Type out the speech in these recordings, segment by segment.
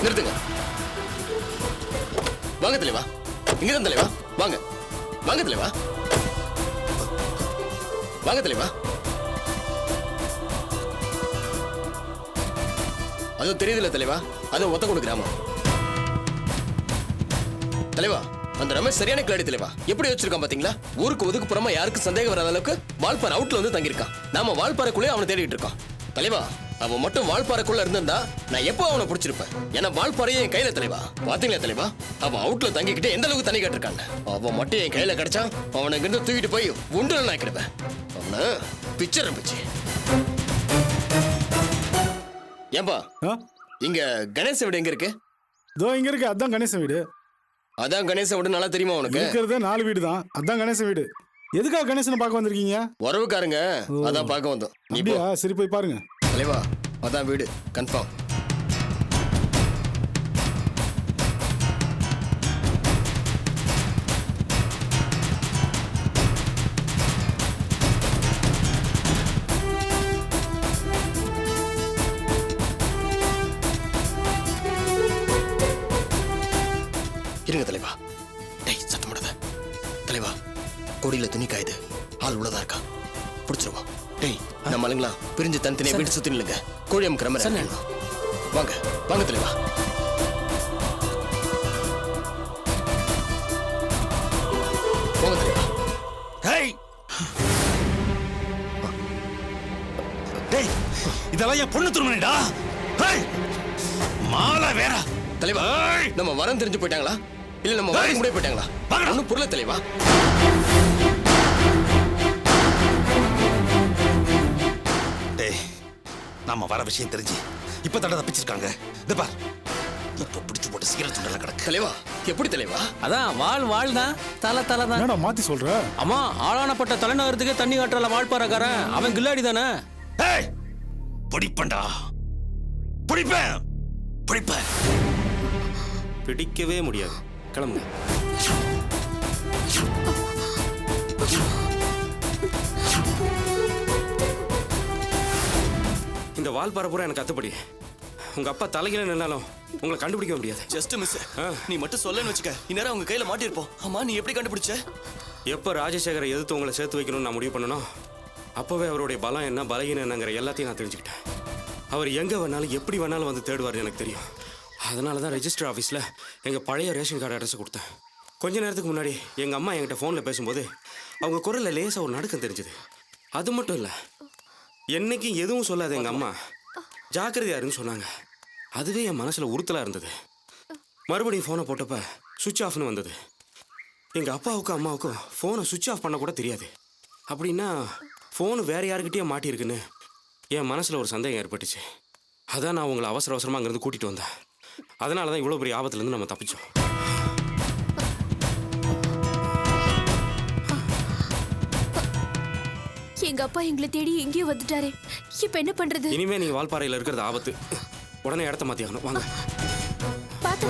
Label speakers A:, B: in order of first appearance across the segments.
A: நிறுத்துங்க. வாங்க தலைவா, இங்கதான் தலைவா. வாங்க வாங்க தலைவா, வாங்க தலைவா. அது தெரியுதுல்ல தலைவா, அது ஒத்த கொண்டு கிராமம். தலைவா, அந்த ரமேஷ் சரியான கிளாடி தலைவா. எப்படி வச்சிருக்கான் பாத்தீங்களா? ஊருக்கு ஒதுக்குப்புறமா யாருக்கும் சந்தேகம் வராத அளவுக்கு வால்பாறை அவுட்ல வந்து தங்கியிருக்கான். நாம வால்பாறைக்குள்ளே அவனை தேடிட்டு இருக்கோம். தலைவா, அவன் மட்டும் வால்பாறைக்குள்ள இருந்திருந்தா நான் எப்போ அவனை பிடிச்சிருப்பேன். ஏன்னா வால்பாறையே என் கையில தலைவா. பாத்தீங்களா தலைவா, அவன் அவுட்ல தங்கிக்கிட்டு எந்த அளவுக்கு தண்ணி கட்டிருக்காங்க. அவன் மட்டும் என் கையில கிடைச்சா அவனை இங்கிருந்து தூக்கிட்டு போய் உண்டுல நாக்கிடுவேன். அவனை பிச்சர் பிச்சு. ஏன்பா, இங்க கணேச வீடு எங்க இருக்கு?
B: இதோ இங்க இருக்கு. அதான் கணேச வீடு.
A: அதான் கணேச வீடு நல்லா தெரியுமா உனக்கு?
B: இருக்கிறதே 4 வீடு தான். அதான் கணேச வீடு. எதுக்காக கணேசனை பார்க்க வந்திருக்கீங்க?
A: உறவுக்காரங்க, அதான் பார்க்க வந்தோம்.
B: அப்படியா? சரி போய் பாருங்க.
A: தலைவா, அதான் வீடு கன்ஃபார்ம். இருங்க தலைவா. டேய் சத்தம் போடாத. தலைவா, கொடியில துணி காயுது. ஆள் உள்ளதா இருக்கா? பிடிச்சிருவோம். டேய், நம்ம ஆளுங்களா பிரிஞ்சு தனித்தனியா வீட்டு சுத்தி நில்லுங்க. கோழி அமுக்கிற மாதிரி. வாங்க வாங்க தலைவா. வாங்க தலைவா.
C: டேய் டேய், இதெல்லாம் என் பொண்ணு திருமணிடா. டேய், மாலை வேற.
A: தலைவா, நம்ம வரம் தெரிஞ்சு போயிட்டாங்களா இல்ல நம்ம வரம் முடிய போயிட்டாங்களா? ஒன்னும் புரியல தலைவா.
C: டேய், நாம வர விஷயம் தெரிஞ்சு இப்ப தடவை தப்பிச்சிருக்காங்க. இந்த பார், இப்ப பிடிச்சு போட்டு சீக்கிரம் துண்டெல்லாம் கிடக்கு.
A: தலைவா, எப்படி தலைவா?
D: அதான் வாழ் தான், தலை தான்.
B: என்னடா மாத்தி சொல்ற?
D: அம்மா, ஆளானப்பட்ட தலைநகரத்துக்கே தண்ணி காட்டுறல வாழ்பாறைக்காரன் அவன் கில்லாடி தானே.
C: டேய், பிடிப்பண்டா, பிடிப்பேன் பிடிப்பேன்.
E: பிடிக்கவே முடியாது. கிளம்புங்க. இந்த வால்பாறை பூரா எனக்கு அத்துப்படி. உங்க அப்பா தலையில நின்னாலும் உங்களை கண்டுபிடிக்க முடியாது.
F: Just miss. நீ மட்டும் சொல்லன்னு வச்சுக்க, இந்நேரம் அவங்க கையில மாட்டிருப்போம். ஆமா, நீ எப்படி கண்டுபிடிச்ச?
E: எப்போ ராஜசேகரை எதிர்த்து உங்களை சேர்த்து வைக்கணும்னு நான் முடிவு பண்ணணும், அப்போவே அவருடைய பலம் என்ன பலகீனம் என்னங்கிற எல்லாத்தையும் நான் தெரிஞ்சுக்கிட்டேன். அவர் எங்கே வேணாலும் எப்படி வேணாலும் வந்து தேடுவார் எனக்கு தெரியும். அதனால தான் ரெஜிஸ்டர் ஆஃபீஸில் எங்கள் பழைய ரேஷன் கார்டு அட்ரஸை கொடுத்தேன். கொஞ்ச நேரத்துக்கு முன்னாடி எங்கள் அம்மா என்கிட்ட ஃபோனில் பேசும்போது அவங்க குரலில் லேசாக ஒரு நடுக்கம் தெரிஞ்சுது. அது மட்டும் இல்லை, என்னைக்கும் எதுவும் சொல்லாது எங்கள் அம்மா ஜாக்கிரதையாருன்னு சொன்னாங்க. அதுவே என் மனசில் உறுத்தலாக இருந்தது. மறுபடியும் ஃபோனை போட்டப்ப சுவிட்ச் ஆஃப்னு வந்தது. எங்கள் அப்பாவுக்கும் அம்மாவுக்கும் ஃபோனை சுவிட்ச் ஆஃப் பண்ண கூட தெரியாது. அப்படின்னா ஃபோனு வேறு யாருக்கிட்டேயே மாட்டியிருக்குன்னு என் மனசில் ஒரு சந்தேகம் ஏற்பட்டுச்சு. அதான் நான் உங்களை அவசர அவசரமாக அங்கேருந்து கூட்டிகிட்டு வந்தேன். அதனால தான் இவ்வளோ பெரிய ஆபத்துலேருந்து நம்ம தப்பிச்சோம்.
G: எங்க அப்பா எங்களை தேடி எங்கேயோ வந்துட்டாரு. இப்ப என்ன பண்றது?
E: இனிமே நீங்க வால்பாறையில் இருக்கிறது ஆபத்து. உடனே இடத்த மாத்தியாகணும். வாங்க.
G: பாத்து.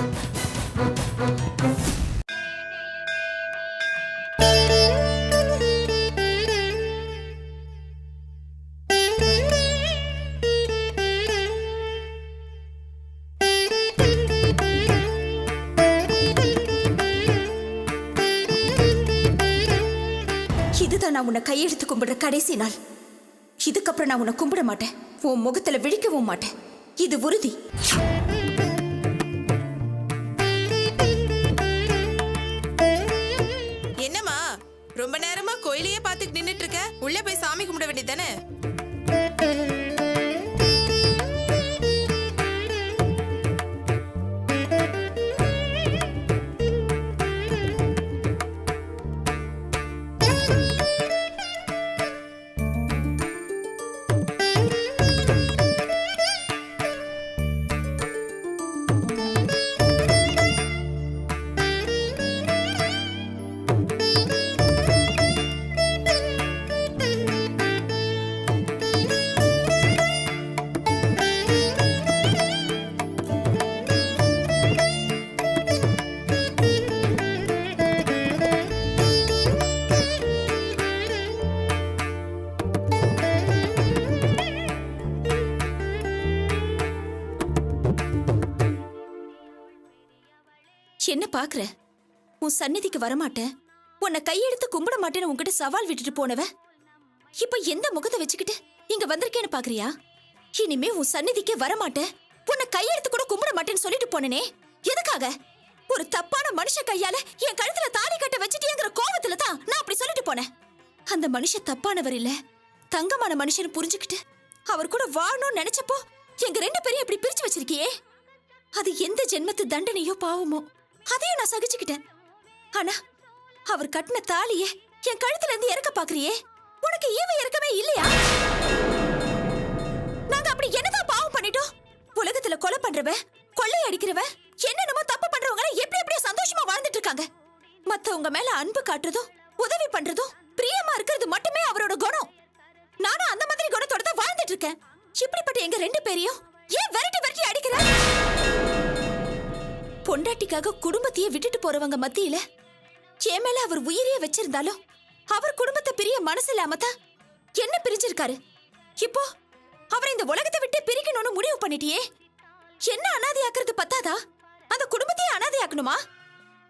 H: இதுதான் நான் உன்னை கையெடுத்து கும்பிடுற கடைசி நாள். இதுக்கப்புறம் நான் உன்னை கும்பிட மாட்டேன். உன் முகத்துல விழிக்கவும் மாட்டேன். இது உறுதி.
I: என்னம்மா, ரொம்ப நேரமா கோயிலையே பார்த்துட்டு நின்னுட்டு இருக்க? உள்ள போய் சாமி கும்பிட வேண்டியதானே?
H: என்ன பாக்குற? உன் சந்நிதிக்கு வரமாட்டேன், உன்னை கையெடுத்து கும்பிட மாட்டேன்னு உன்கிட்ட சவால் விட்டுட்டு போனவ இப்ப எந்த முகத்தை வச்சுக்கிட்டு இங்க வந்திருக்கேன்னு பாக்குறியா? இனிமே உன் சந்நிதிக்கே வரமாட்டேன், உன்னை கையெடுத்து கூட கும்பிட மாட்டேன்னு சொல்லிட்டு போனனே, எதுக்காக? ஒரு தப்பான மனுஷ கையால என் கழுத்துல தாலி கட்ட வச்சிட்டேங்கிற கோவத்துல தான் நான் அப்படி சொல்லிட்டு போனேன். அந்த மனுஷன் தப்பானவர் இல்ல, தங்கமான மனுஷன் புரிஞ்சுக்கிட்டு அவர் கூட வாழணும்னு நினைச்சப்போ எங்க 2 பேரையும் இப்படி பிரிச்சு வச்சிருக்கியே, அது எந்த ஜென்மத்து தண்டனையோ பாவமோ அதையும் நான் சகிச்சுக்கிட்டேன். ஆனா அவர் கட்டின தாலியே என் கழுத்துல இருந்து இறக்க பாக்குறியே, உனக்கு ஈவ இறக்கமே இல்லையா? நாங்க அப்படி என்னதான் பாவம் பண்ணிட்டோம்? உலகத்துல கொலை பண்றவ, கொள்ளை அடிக்கிறவ, என்னென்னமோ தப்பு பண்றவங்க எப்படி சந்தோஷமா வாழ்ந்துட்டு இருக்காங்க. மத்தவங்க மேல அன்பு காட்டுறதும் உதவி பண்றதும் பிரியமா இருக்கிறது மட்டுமே அவரோட குணம். நானும் அந்த மாதிரி குணத்தோட தான் வாழ்ந்துட்டு இருக்கேன். இப்படிப்பட்ட எங்க 2 பேரையும் ஏன் விரட்டி அடிக்கிற? பொண்டாட்டிக்காக குடும்பத்தையே விட்டுட்டு போறவங்க மத்தியில என் மேல அவர் உயிரையே வச்சிருந்தாலும் அவர் குடும்பத்தை பிரிய மனசு இல்லாம தான் என்ன பிரிஞ்சிருக்காரு. இப்போ அவர் இந்த உலகத்தை விட்டு பிரிக்கணும்னு முடிவு பண்ணிட்டியே, என்ன அனாதையாக்குறது பத்தாதா? அந்த குடும்பத்தையே அனாதையாக்கணுமா?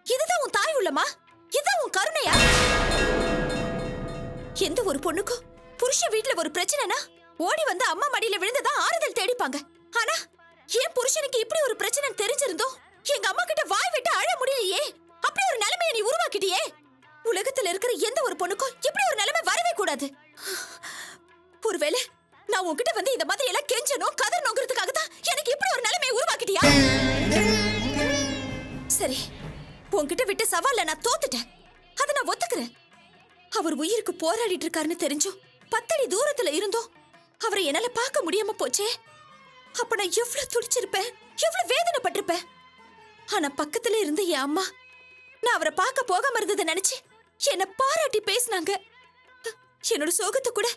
H: இதுதான் உன் தாய் உள்ளமா? இதுதான் உன் கருணையா? எந்த ஒரு பொண்ணுக்கும் புருஷன் வீட்டுல ஒரு பிரச்சனைனா ஓடி வந்து அம்மா மடியில விழுந்ததா ஆறுதல் தேடிப்பாங்க. ஆனா என் புருஷனுக்கு இப்படி ஒரு பிரச்சனை தெரிஞ்சிருந்தோம் எங்க அம்மா கிட்ட வாய் விட்டு அழ முடியலையே. அப்படி ஒரு நிலைமையை நீ உருவாக்கிட்டியே. உலகத்துல இருக்கிற எந்த ஒரு பொண்ணுக்கும் இப்படி ஒரு நிலைமை வரவே கூடாது. ஒருவேளை நான் உன்கிட்ட வந்து இந்த மாதிரி எல்லாம் கெஞ்சணும் கதறணுங்கிறதுக்காக தான் எனக்கு இப்படி ஒரு நிலைமையை உருவாக்கிட்டியா? சரி, உன்கிட்ட விட்டு சவால்ல நான் தோத்துட்டேன், அதை நான் ஒத்துக்கிறேன். அவர் உயிருக்கு போராடிட்டு இருக்காருன்னு தெரிஞ்சும் 10 அடி தூரத்துல இருந்தோம் அவரை என்னால பார்க்க முடியாம போச்சே. அப்ப நான் எவ்வளவு துடிச்சிருப்பேன், எவ்வளவு வேதனைப்பட்டிருப்பேன். ஆனா பக்கத்துல இருந்த என் அம்மா நான் அவரை பார்க்க போகாம இருந்ததை நினைச்சு என்ன பாராட்டி பேசினாங்க. என்னோட சோகத்தை கூட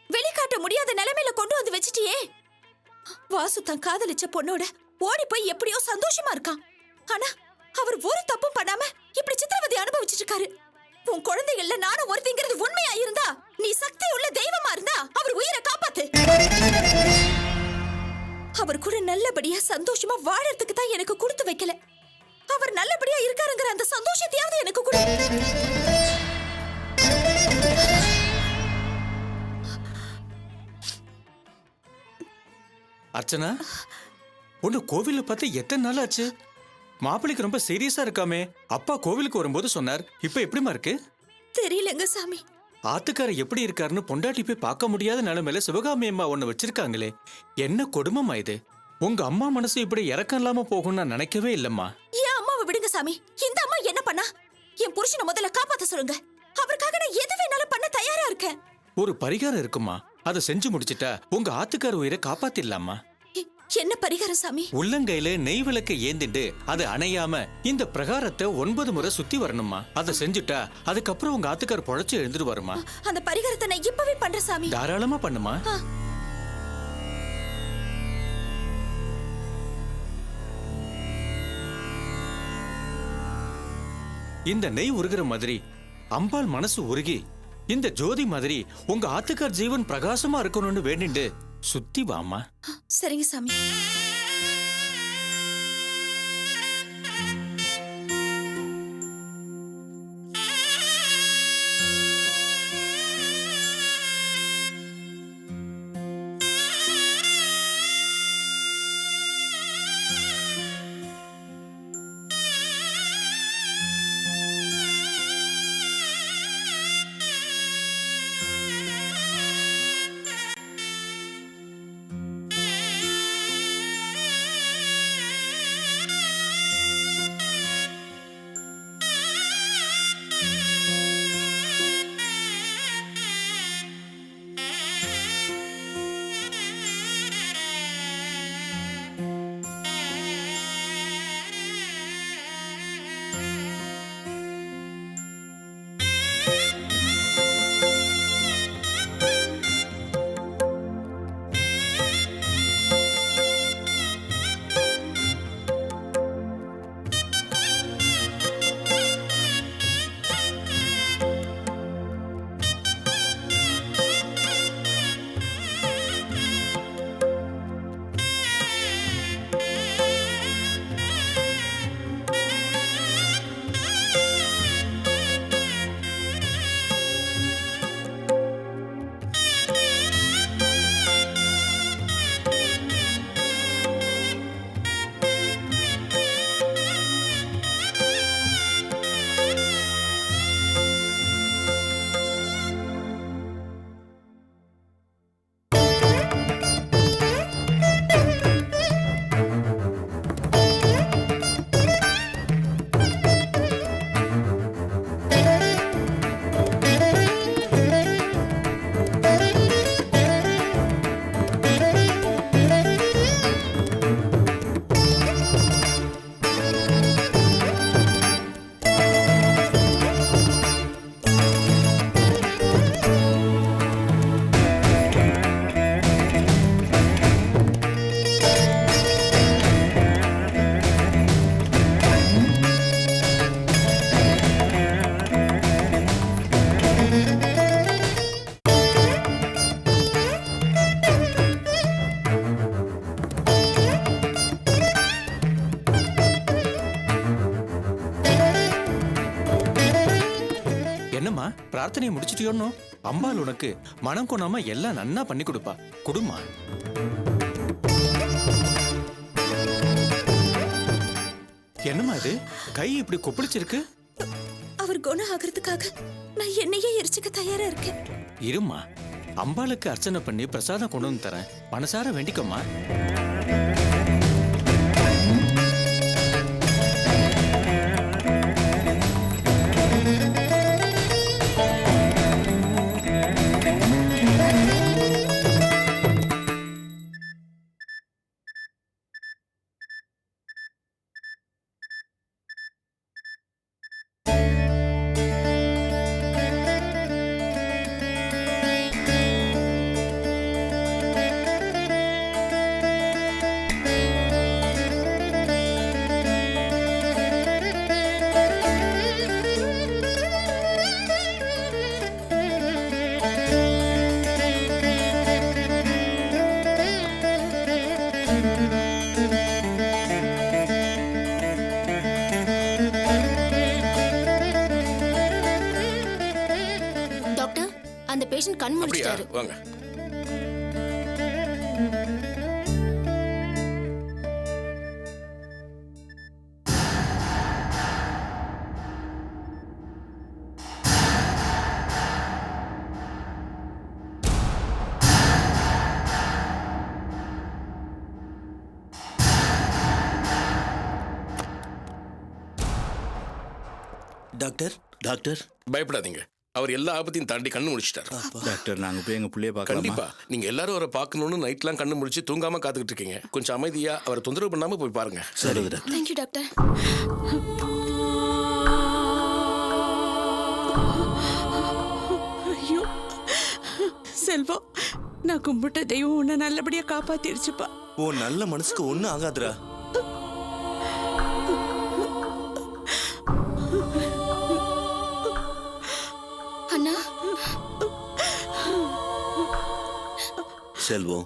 H: வெளிக்காட்ட முடியாத நிலைமையில கொண்டு வந்து வச்சிட்டியே. வாசு தான் காதலிச்ச பொண்ணோட ஓடி போய் எப்படியோ சந்தோஷமா இருக்கான். ஆனா அவர் ஒரு தப்பும் பண்ணாம இப்படி சித்திரவதை அனுபவிச்சிட்டு இருக்காரு. உன் குழந்தைகள்ல நானும் ஒருத்திங்கிறது உண்மையா இருந்தா, நீ சக்தி உள்ள தெய்வமா இருந்தா அவர் உயிரை காப்பாத்து. அவர் கூட நல்லபடியா சந்தோஷமா வாழறதுக்கு தான் எனக்கு கொடுத்து வைக்கல. அவர் நல்லபடியா இருக்காருங்கிற அந்த சந்தோஷத்தையாவது எனக்கு கொடு.
J: அர்ச்சனா, ஒண்ணு கோவில்ல பார்த்து எத்தனை நாள் ஆச்சு? மாப்பிளைக்கு ரொம்ப சீரியஸா இருக்காமே. அப்பா கோவிலுக்கு வரும்போது சொன்னார். இப்ப எப்படிமா இருக்கு?
H: தெரியலங்க சாமி.
J: ஆத்துக்கார எப்படி இருக்காருன்னு பொண்டாட்டி போய் பார்க்க முடியாத நிலைமையில சிவகாமி அம்மா ஒண்ணு வச்சிருக்காங்களே, என்ன கொடுமைமா இது? உங்க அம்மா மனசு இப்படி இறக்கம் இல்லாம போகும் நான் நினைக்கவே இல்லம்மா.
H: என் அம்மாவை விடுங்க சாமி. இந்த அம்மா என்ன பண்ணா? என் புருஷனை முதல்ல காப்பாத்த சொல்லுங்க. அவருக்காக நான் எது வேணாலும் பண்ண தயாரா இருக்கேன்.
J: ஒரு பரிகாரம் இருக்குமா, அதை செஞ்சு முடிச்சிட்டா உங்க ஆத்துக்கார உயிரை காப்பாத்திடலாமா.
H: என்ன பரிகாரம் சாமி?
J: உள்ளங்கையில நெய் விளக்க ஏந்திண்டு அது அணையாம இந்த பிரகாரத்தை 9 முறை சுத்தி வரணுமா. அதை செஞ்சுட்டா அதுக்கப்புறம் உங்க ஆத்துக்கார பொழைச்சு எழுந்துட்டு வருமா.
H: அந்த பரிகாரத்தை நான் இப்பவே பண்றேன் சாமி.
J: தாராளமா பண்ணுமா. இந்த நெய் உருகிற மாதிரி அம்பாள் மனசு உருகி இந்த ஜோதி மாதிரி உங்க ஆத்துக்கார் ஜீவன் பிரகாசமா இருக்கணும்னு வேண்டிண்டு சுத்தி வாமா.
H: சரிங்க சாமி.
J: பிரார்த்தனையை முடிச்சிட்டியோன்னு அம்பாள் உனக்கு மனம் கொணாம எல்லாம் நன்னா பண்ணி கொடுப்பா. குடுமா. என்னம்மா இது கை இப்படி கொப்பளிச்சிருக்கு?
H: அவர் குணம் ஆகிறதுக்காக நான் என்னையே எரிச்சுக்க தயாரா இருக்கேன்.
J: இருமா, அம்பாளுக்கு அர்ச்சனை பண்ணி பிரசாதம் கொண்டு வந்து தரேன். மனசார வேண்டிக்கம்மா.
G: டாக்டர், அந்த பேஷண்ட் கண்
A: அப்படியா?
G: முடிச்சிட்டாரு.
A: வாங்க.
F: டாக்டர் டாக்டர்
A: பயப்படாதீங்க, அவர் எல்லா ஆபத்தையும் தாண்டி கண்ணு முடிச்சிட்டாரு.
C: டாக்டர் நாங்க போய் எங்க புள்ளைய பார்க்கலாமா?
A: கண்டிப்பா. நீங்க எல்லாரும் அவரை பார்க்கணும்னு நைட்லாம் கண்ணு முடிச்சு தூங்காம காத்துக்கிட்டு இருக்கீங்க. கொஞ்சம் அமைதியா அவரை தொந்தரவு பண்ணாம போய் பாருங்க.
C: சரி டாக்டர்.
G: Thank you doctor.
I: ஐயோ செல்வம், நான் கும்பிட்ட தெய்வம் உன்னை நல்லபடியா காப்பாத்திருச்சுப்பா.
F: ஓ நல்ல மனசுக்கு ஒண்ணும் ஆகாதுடா.
G: அண்ணா,
F: செல்வம்,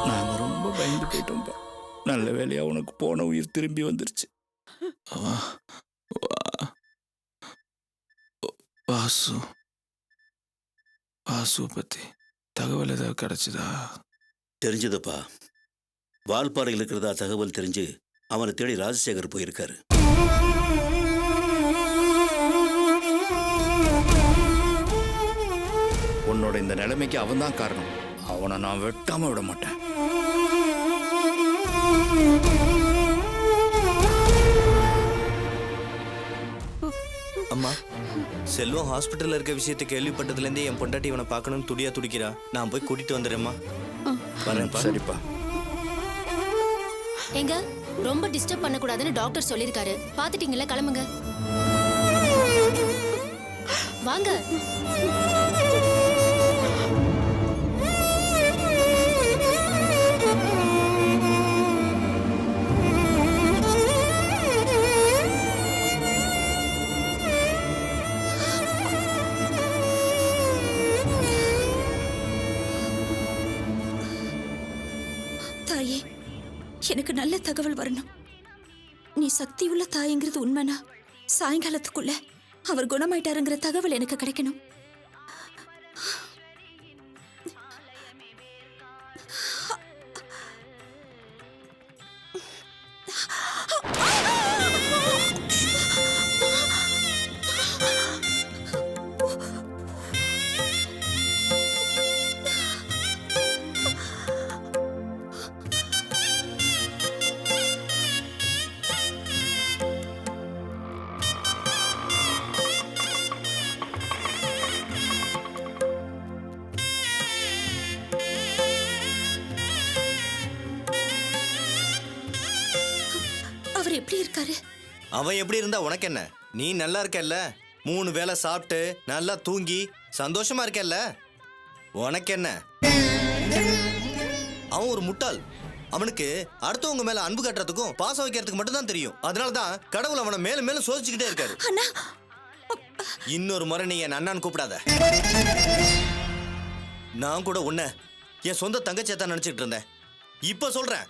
C: நாங்க ரொம்ப பயந்து போயிட்டோம்ப்பா. நல்ல வேலையா உனக்கு போன உயிர் திரும்பி வந்துருச்சு.
B: வாசு வாசு பத்தி தகவல் ஏதாவது கிடைச்சதா?
F: தெரிஞ்சதுப்பா. வால்பாறையில் இருக்கிறதா தகவல் தெரிஞ்சு அவனை தேடி ராஜசேகர் போயிருக்காரு.
C: உன்னோட இந்த நிலைமைக்கு அவன் தான் காரணம். அவனை நான் வெட்டாம விட மாட்டேன்.
F: அம்மா, செல்வம் ஹாஸ்பிட்டல்ல இருக்க விஷயத்தை கேள்விப்பட்டதுலேருந்தே என் பொண்டாட்டி இவனை பார்க்கணும்னு துடியா துடிக்கிறா. நான் போய் கூட்டிட்டு வந்துடுறேம்மா. வரேன்ப்பா.
C: சரிப்பா.
G: எங்க ரொம்ப டிஸ்டர்ப் பண்ண கூடாதுன்னு டாக்டர் சொல்லிருக்காரு. பாத்துட்டீங்களா? கிளம்புங்க. வாங்க.
H: தாயே, எனக்கு நல்ல தகவல் வரணும். நீ சக்தி உள்ள தாய்ங்கிறது உண்மைனா சாயங்காலத்துக்குள்ள அவர் குணமாயிட்டாருங்கிற தகவல் எனக்கு கிடைக்கணும். அவர் எப்படி இருக்காரு?
F: அவன் எப்படி இருந்தா உனக்கு என்ன? நீ நல்லா இருக்கல்ல, 3 வேளை சாப்பிட்டு நல்லா தூங்கி சந்தோஷமா இருக்கல்ல, உனக்கு என்ன? அவன் ஒரு முட்டாள். அவனுக்கு அடுத்தவங்க மேல அன்பு காட்டுறதுக்கும் பாசம் வைக்கிறதுக்கு மட்டும் தான் தெரியும். அதனாலதான் கடவுள் அவனை மேலும் மேலும் சோதிச்சுக்கிட்டே இருக்காரு.
H: அண்ணா,
F: இன்னொரு முறை நீ என் அண்ணான்னு கூப்பிடாத. நான் கூட உன்னை என் சொந்த தங்கச்சியை தான் நினைச்சிட்டு இருந்தேன். இப்ப சொல்றேன்,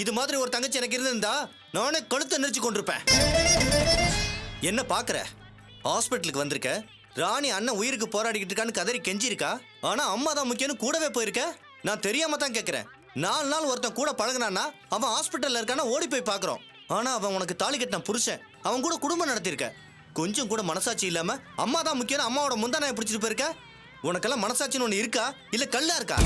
F: இது மாதிரி ஒரு தங்கச்சி எனக்கு இருந்திருந்தா நானே கழுத்தை நெரிச்சு கொண்டிருப்பேன். என்ன பாக்குற? ஹாஸ்பிட்டலுக்கு வந்திருக்க, ராணி அண்ணன் உயிருக்கு போராடிக்கிட்டு இருக்கான்னு கதறி கெஞ்சிருக்கா. ஆனா அம்மா தான் முக்கியம்னு கூடவே போயிருக்க. நான் தெரியாம தான் கேட்கிறேன். 4 நாள் ஒருத்தன் கூட பழகினான்னா அவன் ஹாஸ்பிட்டல்ல இருக்கானா ஓடி போய் பாக்குறோம். ஆனா அவன் உனக்கு தாலி கட்டின புருஷன், அவன் கூட குடும்பம் நடத்திருக்க. கொஞ்சம் கூட மனசாட்சி இல்லாம அம்மா தான் முக்கியம் அம்மாவோட முந்தானையை பிடிச்சிட்டு போயிருக்க. உனக்கெல்லாம் மனசாட்சின்னு ஒண்ணு இருக்கா இல்ல கல்லா இருக்கா?